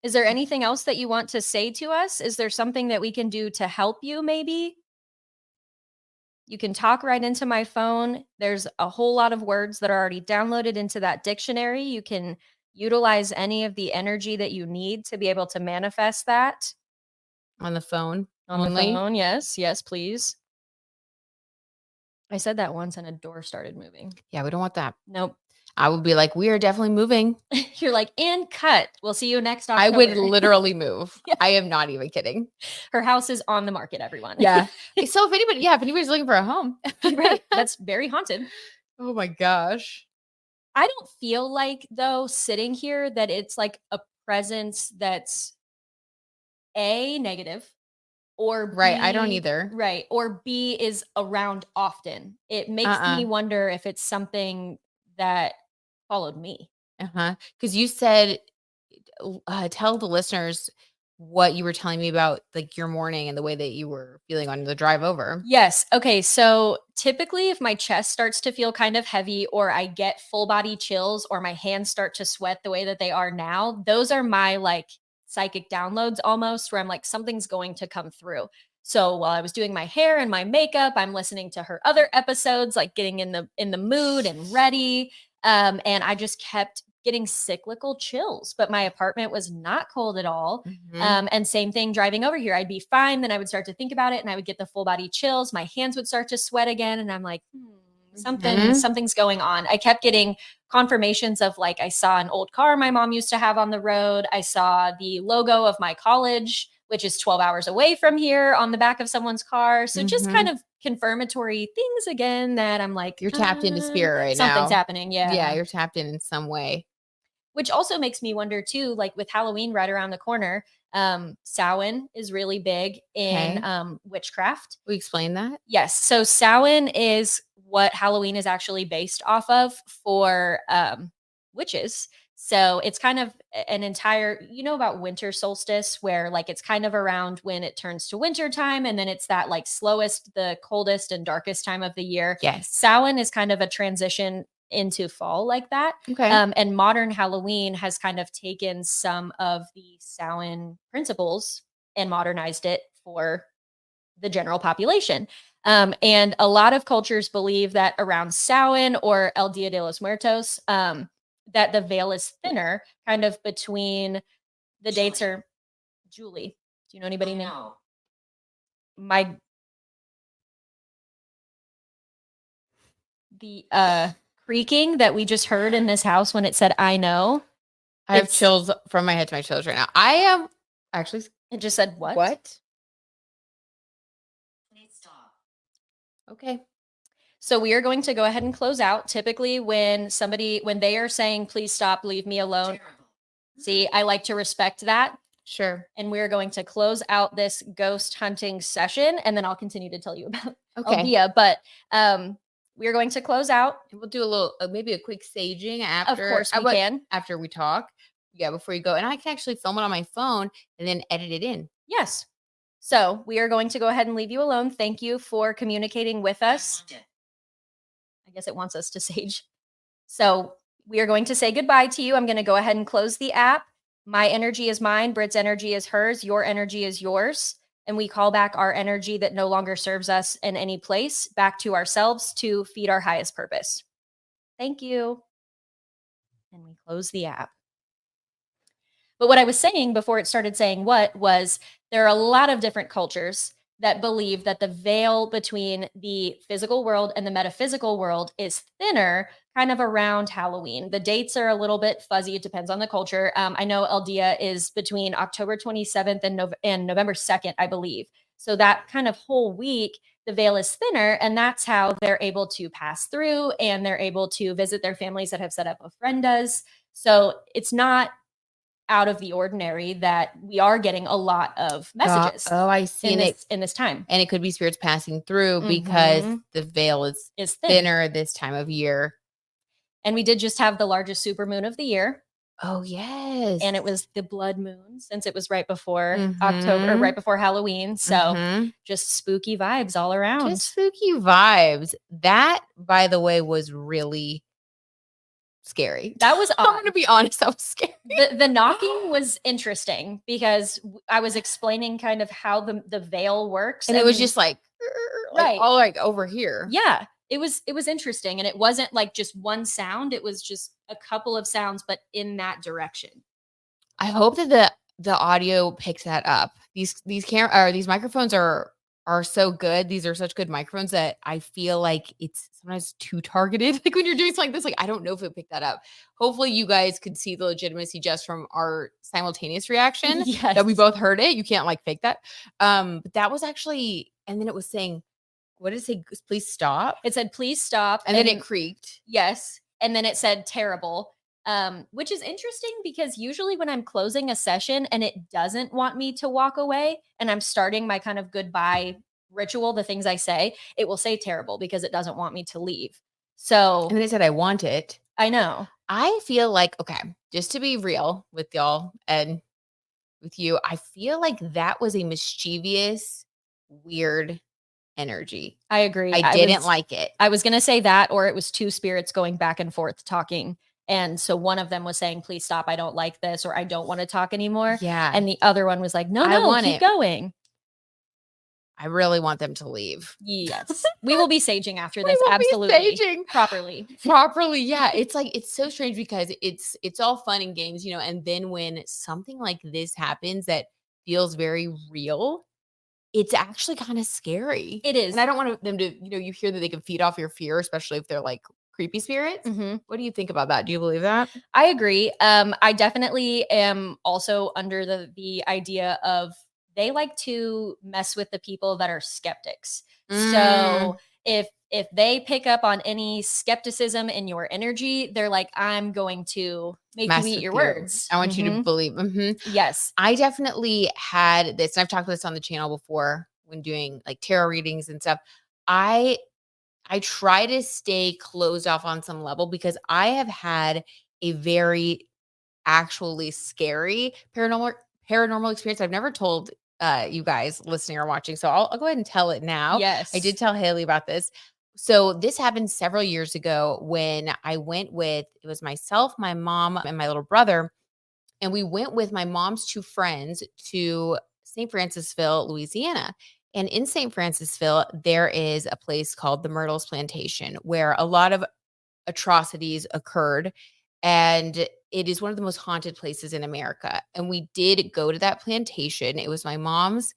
Is there anything else that you want to say to us? Is there something that we can do to help you maybe? You can talk right into my phone. There's a whole lot of words that are already downloaded into that dictionary. You can utilize any of the energy that you need to be able to manifest that. On the phone? On the phone, yes. Yes, please. I said that once and a door started moving. Yeah, we don't want that. Nope. I would be like, we are definitely moving. You're like, and cut. We'll see you next October. I would literally move. Yeah. I am not even kidding. Her house is on the market, everyone. Yeah. So if anybody's looking for a home. Right. That's very haunted. Oh my gosh. I don't feel like, though, sitting here that it's like a presence that's A, negative, or B, right. I don't either. Right. Or B, is around often. It makes me wonder if it's something that followed me. Because you said, tell the listeners what you were telling me about, like, your morning and the way that you were feeling on the drive over. Yes. Okay. So typically, if my chest starts to feel kind of heavy, or I get full body chills, or my hands start to sweat the way that they are now, those are my like psychic downloads almost, where I'm like, something's going to come through. So while I was doing my hair and my makeup, I'm listening to her other episodes, like getting in the mood and ready. And I just kept getting cyclical chills, but my apartment was not cold at all. And same thing driving over here, I'd be fine. Then I would start to think about it and I would get the full body chills. My hands would start to sweat again. And I'm like, something's going on. I kept getting confirmations of, like, I saw an old car my mom used to have on the road. I saw the logo of my college, which is 12 hours away from here, on the back of someone's car. So just kind of confirmatory things again, that I'm like, you're tapped into spirit right now. Something's happening. Yeah. Yeah. You're tapped in some way. Which also makes me wonder too, like with Halloween right around the corner, Samhain is really big in witchcraft. We explain that? Yes. So Samhain is what Halloween is actually based off of for witches. So it's kind of an entire, about winter solstice, where like it's kind of around when it turns to winter time, and then it's that like slowest, the coldest and darkest time of the year. Yes. Samhain is kind of a transition into fall like that. Okay. And modern Halloween has kind of taken some of the Samhain principles and modernized it for the general population. And a lot of cultures believe that around Samhain, or El Dia de los Muertos, that the veil is thinner, kind of between the dates. Are Julie? Do you know anybody named? The creaking that we just heard in this house when it said, I know. I have chills from my head to my toes right now. I am actually. It just said what? What? Please stop. Okay. So we are going to go ahead and close out. Typically when they are saying, please stop, leave me alone. Terrible. See, I like to respect that. Sure. And we're going to close out this ghost hunting session, and then I'll continue to tell you about Aldia. But we are going to close out. We'll do a little, maybe a quick saging after. Of course we can. After we talk. Yeah, before you go. And I can actually film it on my phone and then edit it in. Yes. So we are going to go ahead and leave you alone. Thank you for communicating with us. I guess it wants us to sage. So we are going to say goodbye to you. I'm going to go ahead and close the app. My energy is mine. Britt's energy is hers. Your energy is yours. And we call back our energy that no longer serves us in any place back to ourselves to feed our highest purpose. Thank you. And we close the app. But what I was saying before it started saying what was, there are a lot of different cultures that believe that the veil between the physical world and the metaphysical world is thinner kind of around Halloween. The dates are a little bit fuzzy. It depends on the culture. I know El Dia is between October 27th and November 2nd, I believe. So that kind of whole week, the veil is thinner, and that's how they're able to pass through, and they're able to visit their families that have set up ofrendas. So it's not out of the ordinary that we are getting a lot of messages. I see. In this time. And it could be spirits passing through because the veil is thinner this time of year. And we did just have the largest supermoon of the year. Oh, yes. And it was the blood moon, since it was right before October, or right before Halloween. So just spooky vibes all around. Just spooky vibes. That, by the way, was really scary. That was odd. I'm gonna be honest, that was scary. The knocking was interesting because I was explaining kind of how the veil works, and it was just like right, all like over here. Yeah, it was interesting, and it wasn't like just one sound. It was just a couple of sounds, but in that direction. I hope that the audio picks that up. These microphones are are so good. These are such good microphones that I feel like it's sometimes too targeted. Like when you're doing something like this, like I don't know if it picked that up. Hopefully you guys could see the legitimacy just from our simultaneous reaction that we Yes. both heard it. You can't like fake that. But that was actually, and then it was saying, what did it say? Please stop. It said, please stop. And then it creaked. Yes. And then it said terrible. Which is interesting because usually when I'm closing a session and it doesn't want me to walk away and I'm starting my kind of goodbye ritual, the things I say, it will say terrible because it doesn't want me to leave. So And then it said, I want it. I know. I feel like, okay, just to be real with y'all and with you, I feel like that was a mischievous, weird energy. I agree. I didn't like it. I was going to say that, or it was two spirits going back and forth talking. And so one of them was saying, please stop. I don't like this, or I don't want to talk anymore. Yeah. And the other one was like, no, keep going. I really want them to leave. Yes. We will be saging after this. Absolutely. Saging. Properly. Yeah. It's like, it's so strange because it's all fun and games, you know, and then when something like this happens that feels very real, it's actually kind of scary. It is. And I don't want them to, you know, you hear that they can feed off your fear, especially if they're like creepy spirits. Mm-hmm. What do you think about that? Do you believe that? I agree. I definitely am also under the idea of they like to mess with the people that are skeptics. So if they pick up on any skepticism in your energy, they're like, I'm going to make you eat your words. I want you to believe. Yes. I definitely had this, and I've talked about this on the channel before when doing like tarot readings and stuff. I try to stay closed off on some level because I have had a very actually scary paranormal experience. I've never told you guys listening or watching. So I'll go ahead and tell it now. Yes. I did tell Hayley about this. So this happened several years ago when I went with, it was myself, my mom, and my little brother. And we went with my mom's two friends to St. Francisville, Louisiana. And in St. Francisville, there is a place called the Myrtles Plantation where a lot of atrocities occurred. And it is one of the most haunted places in America. And we did go to that plantation. It was my mom's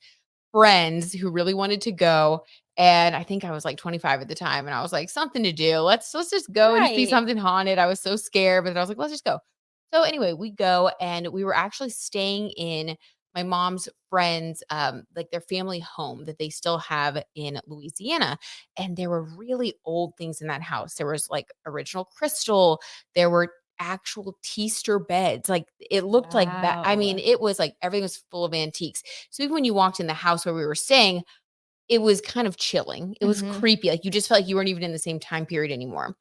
friends who really wanted to go. And I think I was like 25 at the time. And I was like, something to do. Let's just go and see something haunted. I was so scared, but I was like, let's just go. So anyway, we go and we were actually staying in my mom's friends, like their family home that they still have in Louisiana. And there were really old things in that house. There was like original crystal. There were actual teaster beds. Like it looked like that. I mean, it was like everything was full of antiques. So even when you walked in the house where we were staying, it was kind of chilling. It was creepy. Like you just felt like you weren't even in the same time period anymore.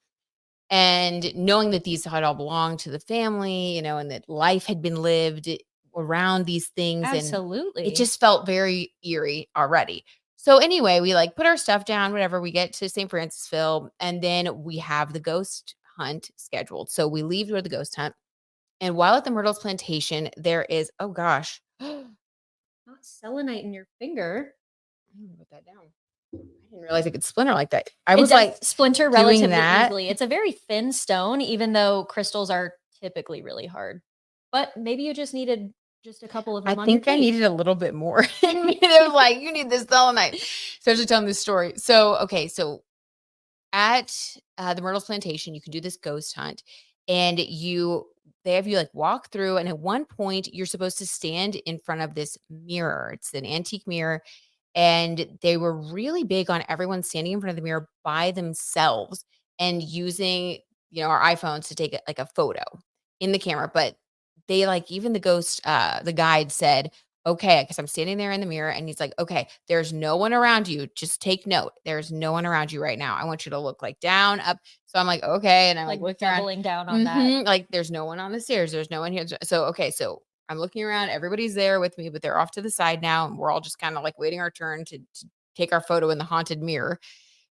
And knowing that these had all belonged to the family, you know, and that life had been lived around these things. Absolutely. And it just felt very eerie already. So anyway, we like put our stuff down, whatever. We get to St. Francisville and then we have the ghost hunt scheduled. So we leave to go to the ghost hunt. And while at the Myrtles Plantation, there is, oh gosh, not selenite in your finger. I'm gonna put that down. I didn't realize it could splinter like that. I was like splinter relatively easily. It's a very thin stone, even though crystals are typically really hard. But maybe you just needed just a couple of them. I think I needed a little bit more. It was like, you need this selenite. So I was just telling this story. So, okay. So at the Myrtles Plantation, you can do this ghost hunt and they have you like walk through. And at one point you're supposed to stand in front of this mirror. It's an antique mirror. And they were really big on everyone standing in front of the mirror by themselves and using, you know, our iPhones to take like a photo in the camera. But they like, even the ghost, the guide said, okay, because I'm standing there in the mirror and he's like, okay, there's no one around you. Just take note. There's no one around you right now. I want you to look like down, up. So I'm like, okay. And I'm like looking doubling down on that. Like there's no one on the stairs. There's no one here. So, okay. So I'm looking around. Everybody's there with me, but they're off to the side now. And we're all just kind of like waiting our turn to take our photo in the haunted mirror.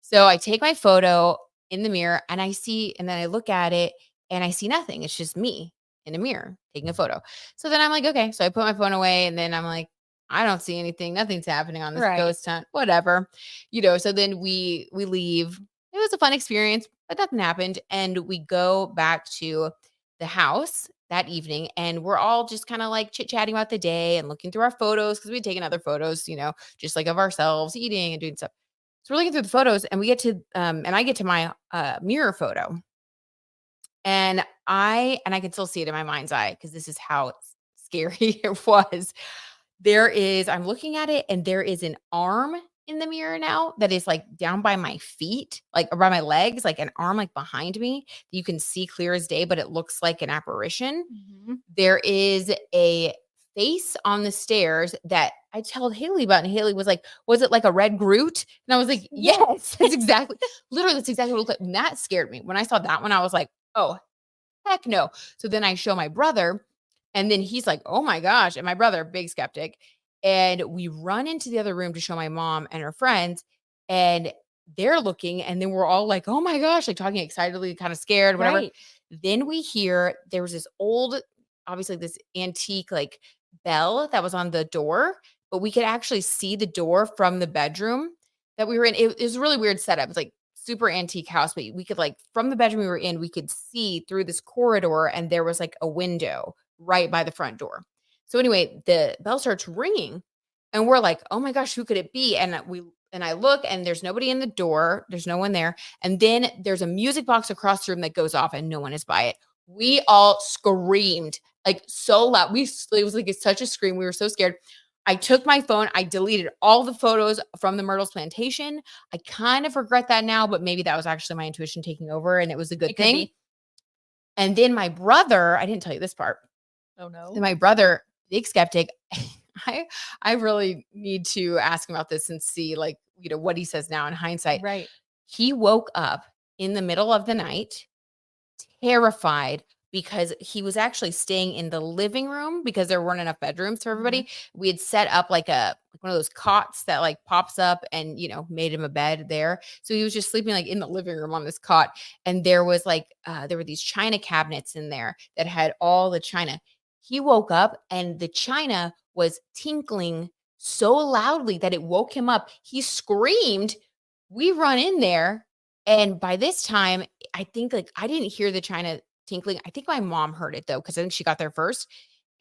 So I take my photo in the mirror and then I look at it and I see nothing. It's just me in a mirror taking a photo. So then I'm like, okay. So I put my phone away and then I'm like, I don't see anything. Nothing's happening on this ghost hunt, whatever, you know? So then we leave. It was a fun experience, but nothing happened. And we go back to the house that evening, and we're all just kind of like chit-chatting about the day and looking through our photos because we'd taken other photos, just like of ourselves eating and doing stuff. So we're looking through the photos and we get to and I get to my mirror photo. And I can still see it in my mind's eye because this is how scary it was. I'm looking at it and there is an arm in the mirror now that is like down by my feet, like around my legs, like an arm like behind me. You can see clear as day, but it looks like an apparition. There is a face on the stairs that I told Hayley about, and Hayley was like, "Was it like a red Groot?" And I was like, "Yes, that's exactly, literally, that's exactly what it looked like." And that scared me. When I saw that one, I was like, "Oh, heck no." So then I show my brother, and then he's like, "Oh my gosh." And my brother, big skeptic. And we run into the other room to show my mom and her friends, and they're looking, and then we're all like, "Oh my gosh," like talking excitedly, kind of scared, whatever. Right. Then we hear there was this old, obviously this antique like bell that was on the door, but we could actually see the door from the bedroom that we were in. It was a really weird setup. It's like super antique house, but we could like from the bedroom we were in, we could see through this corridor and there was like a window right by the front door. So anyway, the bell starts ringing and we're like, "Oh my gosh, who could it be?" And I look and there's nobody in the door. There's no one there. And then there's a music box across the room that goes off and no one is by it. We all screamed like so loud. It was like such a scream. We were so scared. I took my phone, I deleted all the photos from the Myrtles plantation. I kind of regret that now, but maybe that was actually my intuition taking over and it was a good thing. Be. And then my brother, I didn't tell you this part. Oh no. Then my brother, big skeptic, I really need to ask him about this and see like, what he says now in hindsight. Right. He woke up in the middle of the night, terrified because he was actually staying in the living room because there weren't enough bedrooms for everybody. We had set up like one of those cots that like pops up and, made him a bed there. So he was just sleeping like in the living room on this cot. And there was like, there were these china cabinets in there that had all the china. He woke up and the china was tinkling so loudly that it woke him up. He screamed. We run in there. And by this time, I think like I didn't hear the china tinkling. I think my mom heard it though, because I think she got there first.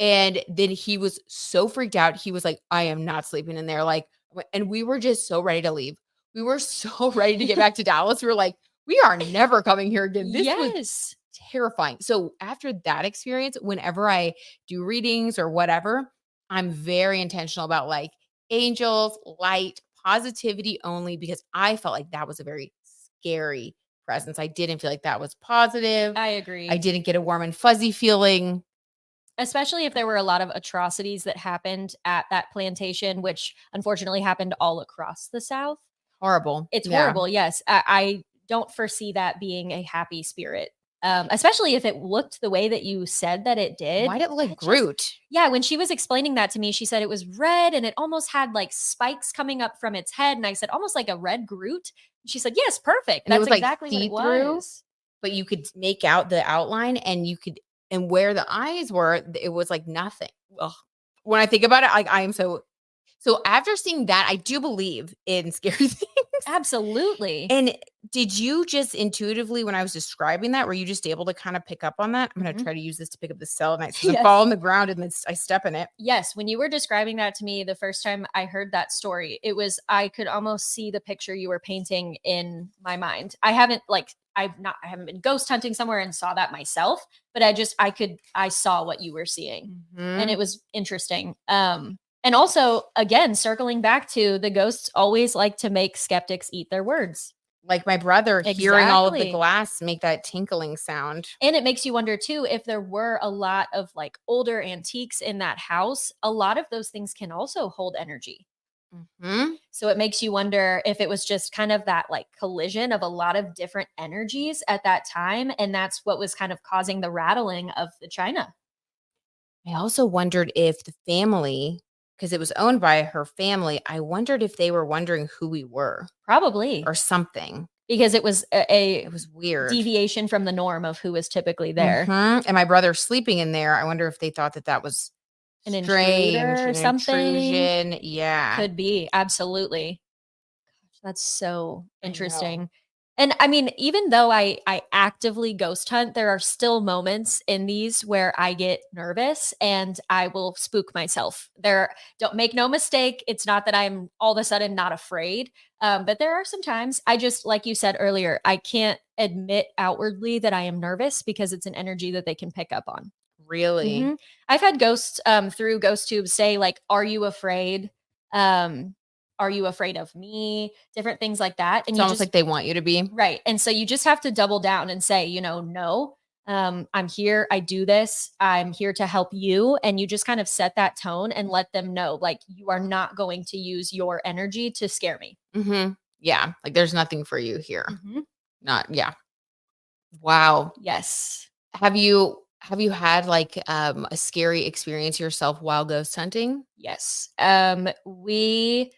And then he was so freaked out. He was like, "I am not sleeping in there." Like, and we were just so ready to leave. We were so ready to get back to Dallas. We were like, "We are never coming here again." This was terrifying. So after that experience, whenever I do readings or whatever, I'm very intentional about like angels, light, positivity only, because I felt like that was a very scary presence. I didn't feel like that was positive. I agree. I didn't get a warm and fuzzy feeling. Especially if there were a lot of atrocities that happened at that plantation, which unfortunately happened all across the South. Horrible. It's horrible. Yes. I don't foresee that being a happy spirit. Especially if it looked the way that you said that it did. Why did it look like Groot? Yeah, when she was explaining that to me, she said it was red and it almost had like spikes coming up from its head. And I said, almost like a red Groot. She said, "Yes, perfect." And That's it was like exactly what it was. but you could make out the outline and where the eyes were, it was like nothing. Ugh. When I think about it, like I am so after seeing that, I do believe in scary things. Absolutely. And did you just intuitively, when I was describing that, were you just able to kind of pick up on that? I'm going to try to use this to pick up the selenite. So I fall on the ground and then I step in it. Yes. When you were describing that to me, the first time I heard that story, I could almost see the picture you were painting in my mind. I haven't been ghost hunting somewhere and saw that myself, but I saw what you were seeing and it was interesting. And also, again, circling back to the ghosts always like to make skeptics eat their words. Like my brother hearing all of the glass make that tinkling sound. And it makes you wonder too, if there were a lot of like older antiques in that house, a lot of those things can also hold energy. So it makes you wonder if it was just kind of that like collision of a lot of different energies at that time. And that's what was kind of causing the rattling of the china. I also wondered if the family, because it was owned by her family, I wondered if they were wondering who we were. Probably. Or something. Because it was it was weird. Deviation from the norm of who was typically there. And my brother sleeping in there, I wonder if they thought that was an strange, intruder or something. Intrusion. Yeah. Could be. Absolutely. Gosh, that's so interesting. And I mean, even though I actively ghost hunt, there are still moments in these where I get nervous and I will spook myself. Don't make no mistake, it's not that I'm all of a sudden not afraid. But there are some times I just, like you said earlier, I can't admit outwardly that I am nervous because it's an energy that they can pick up on. Really? I've had ghosts through ghost tubes say like, "Are you afraid? Um, are you afraid of me?" Different things like that, and It's you almost just like they want you to be. right. And so you just have to double down and say, no, I'm here. I do this. I'm here to help you. And you just kind of set that tone and let them know, like, you are not going to use your energy to scare me. Yeah, like there's nothing for you here. Mhm. Not yeah. Wow. Yes. Have you had like a scary experience yourself while ghost hunting? Yes. We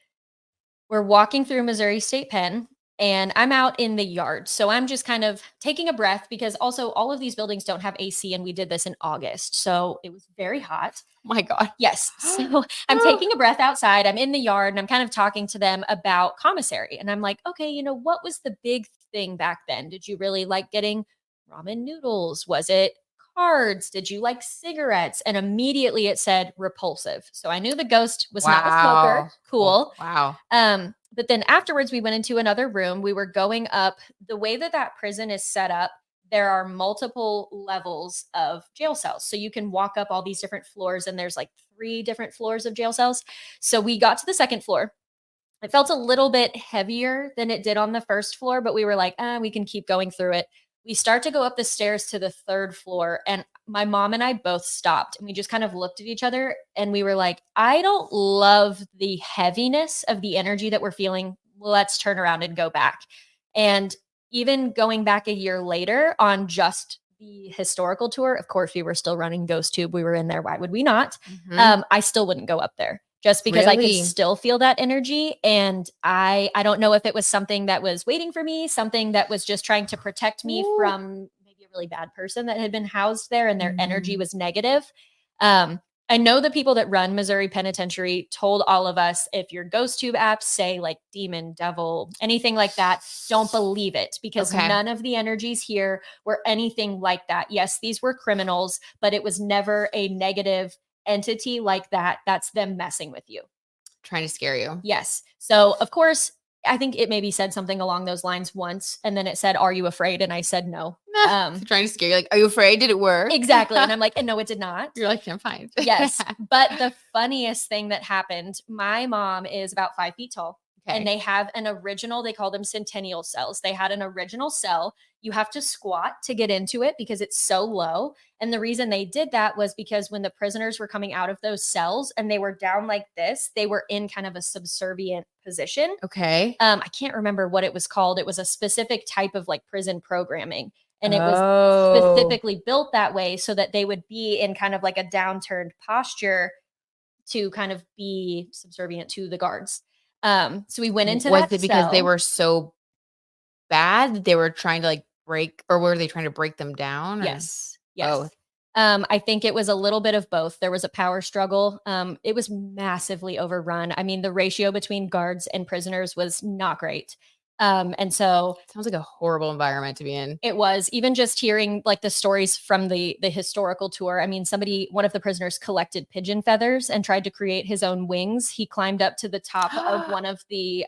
were walking through Missouri State Pen and I'm out in the yard. So I'm just kind of taking a breath because also all of these buildings don't have AC and we did this in August. So it was very hot. My God. Yes. So I'm taking a breath outside. I'm in the yard and I'm kind of talking to them about commissary. And I'm like, okay, what was the big thing back then? Did you really like getting ramen noodles? Was it cards? Did you like cigarettes? And immediately it said repulsive. So I knew the ghost was not a smoker. Wow. Cool. Wow. But then afterwards we went into another room. We were going up the way that prison is set up. There are multiple levels of jail cells. So you can walk up all these different floors and there's like 3 different floors of jail cells. So we got to the second floor. It felt a little bit heavier than it did on the first floor, but we were like, we can keep going through it. We start to go up the stairs to the 3rd floor and my mom and I both stopped and we just kind of looked at each other and we were like, I don't love the heaviness of the energy that we're feeling. Let's turn around and go back. And even going back a year later on just the historical tour, of course, we were still running Ghost Tube. We were in there. Why would we not? I still wouldn't go up there just because I could Really? still feel that energy. And I don't know if it was something that was waiting for me, something that was just trying to protect me from maybe a really bad person that had been housed there and their energy was negative. I know the people that run Missouri Penitentiary told all of us if your ghost tube apps say like demon, devil, anything like that, don't believe it because none of the energies here were anything like that. Yes, these were criminals, but it was never a negative entity like that. That's them messing with you. Trying to scare you. Yes. So, of course, I think it maybe said something along those lines once, and then it said, "Are you afraid?" And I said, "No." Trying to scare you, like, "Are you afraid? Did it work?" Exactly. And I'm like, and no, it did not. You're like, "I'm fine." Yes. But the funniest thing that happened, my mom is about 5 feet tall. And they have an original, they call them centennial cells. They had an original cell. You have to squat to get into it because it's so low. And the reason they did that was because when the prisoners were coming out of those cells and they were down like this, they were in kind of a subservient position. Okay. I can't remember what it was called. It was a specific type of like prison programming. And it was specifically built that way so that they would be in kind of like a downturned posture to kind of be subservient to the guards. So we went into Was that it because they cell. were so bad that they were trying to like break, or were they trying to break them down? Or Yes. Yes. both? I think it was a little bit of both. There was a power struggle. It was massively overrun. I mean, the ratio between guards and prisoners was not great. And so Sounds like a horrible environment to be in. it was even just hearing like the stories from the historical tour. I mean, one of the prisoners collected pigeon feathers and tried to create his own wings. He climbed up to the top of one of the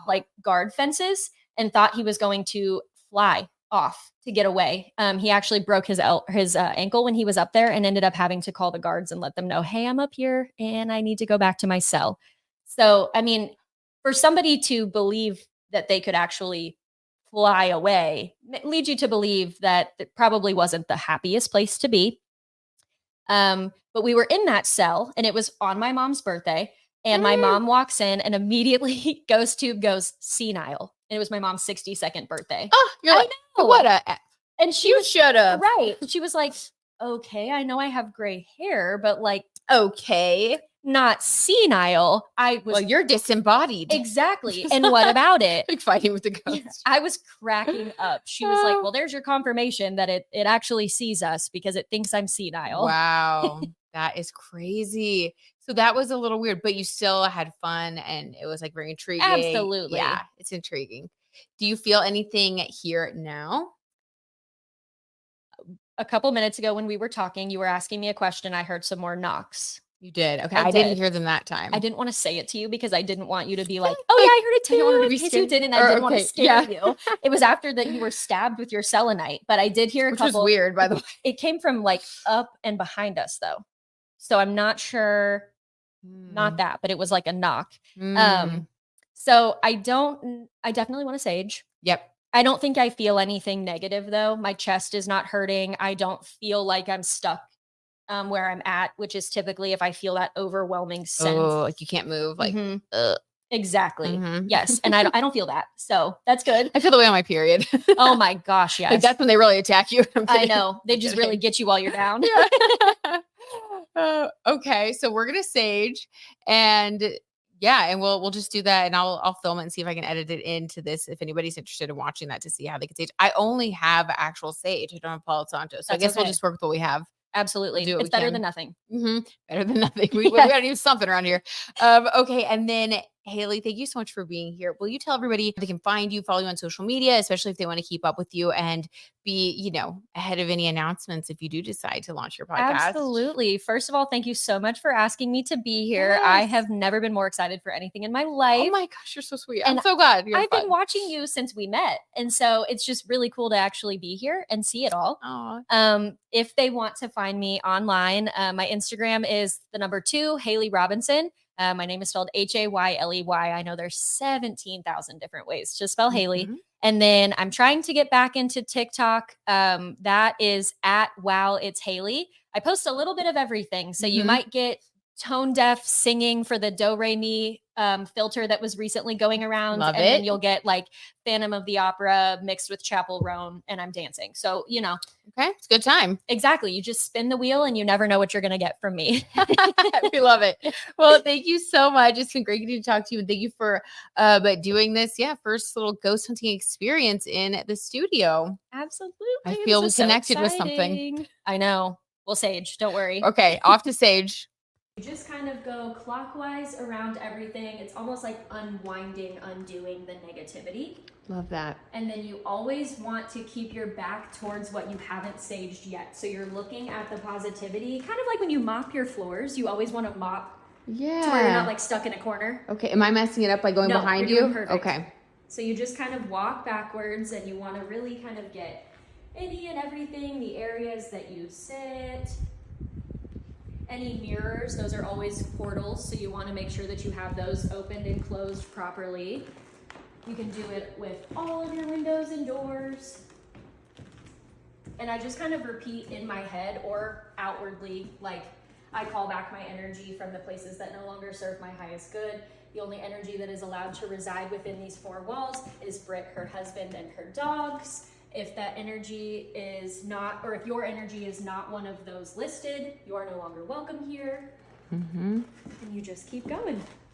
like guard fences and thought he was going to fly off to get away. He actually broke his ankle when he was up there and ended up having to call the guards and let them know, "Hey, I'm up here and I need to go back to my cell." So, I mean, for somebody to believe that they could actually fly away leads you to believe that it probably wasn't the happiest place to be. But we were in that cell and it was on my mom's birthday. And my mom walks in and immediately Ghost Tube goes senile. And it was my mom's 62nd birthday. Oh, you're like, know. what a And she you should have. right. She was like, "Okay, I know I have gray hair, but like, Okay. not senile." I was Well, you're disembodied. exactly. And what about it? Like fighting with the ghost. I was cracking up. She was like, "Well, there's your confirmation that it actually sees us because it thinks I'm senile." Wow. That is crazy. So that was a little weird, but you still had fun and it was like very intriguing. Absolutely. Yeah, it's intriguing. Do you feel anything here now? A couple minutes ago when we were talking, you were asking me a question. I heard some more knocks. You did. Okay. I I didn't did. hear them that time. I didn't want to say it to you because I didn't want you to be like, oh yeah, I heard it I don't want her to too. be In case scared. you didn't, I Or, didn't want to okay, scare yeah. you. It was after that you were stabbed with your selenite, but I did hear a Which was couple. weird, by the way. It came from like up and behind us though. So I'm not sure, not that, but it was like a knock. Mm. So I definitely want to sage. Yep. I don't think I feel anything negative though. My chest is not hurting. I don't feel like I'm stuck where I'm at, which is typically if I feel that overwhelming sense. Oh, like you can't move. Like, Exactly. Mhm. Yes. And I don't feel that. So that's good. I feel the way on my period. Oh my gosh. Yes. Like that's when they really attack you. I'm I kidding. know. They I'm just kidding. really get you while you're down. Yeah. Okay, so we're gonna sage, and yeah, and we'll just do that, and I'll film it and see if I can edit it into this if anybody's interested in watching that to see how they can sage. I only have actual sage. I don't have Palo Santo, so I That's guess we'll okay. just work with what we have. Absolutely. Do what It's we better can. than nothing. Better than nothing. We Yeah. gotta do something around here. Okay, and then Hayley, thank you so much for being here. Will you tell everybody they can find you, follow you on social media, especially if they want to keep up with you and be, ahead of any announcements if you do decide to launch your podcast? Absolutely. First of all, thank you so much for asking me to be here. I Yes. have never been more excited for anything in my Oh life. my gosh, you're so sweet. And I'm so glad. You're I've fun. been watching you since we met. And so it's just really cool to actually be here and see it all. Aw. If they want to find me online, my Instagram is the number 2, Hailey Robinson. My name is spelled Hayley. I know there's 17,000 different ways to spell Hailey. Mhm. And then I'm trying to get back into TikTok. That is at Wow It's Hailey. I post a little bit of everything. So you Mhm. might get tone deaf singing for the do re mi filter that was recently going around. Love and then it. you'll get like Phantom of the Opera mixed with Chapel Roan, and I'm dancing. So, Okay, it's a good time. exactly. You just spin the wheel and you never know what you're going to get from me. We love it. Well, thank you so much. It's been great getting to talk to you, and thank you for doing this. Yeah, first little ghost hunting experience in the studio. Absolutely. I feel we This is so connected with something. exciting. I know. We'll sage. Don't worry. Okay, off to sage. You just kind of go clockwise around everything. It's almost like unwinding, undoing the negativity. Love that. And then you always want to keep your back towards what you haven't saged yet. So you're looking at the positivity, kind of like when you mop your floors. You always want to mop Yeah. to where you're not like stuck in a corner. Okay, am I messing it up by going No, behind you're you? doing perfect. Okay. So you just kind of walk backwards and you want to really kind of get any and everything, the areas that you sit. Any mirrors, those are always portals, so you want to make sure that you have those opened and closed properly. You can do it with all of your windows and doors. And I just kind of repeat in my head or outwardly, like I call back my energy from the places that no longer serve my highest good. The only energy that is allowed to reside within these 4 walls is Britt, her husband, and her dogs. If that energy is not, or if your energy is not one of those listed, you are no longer welcome here. And you just keep going.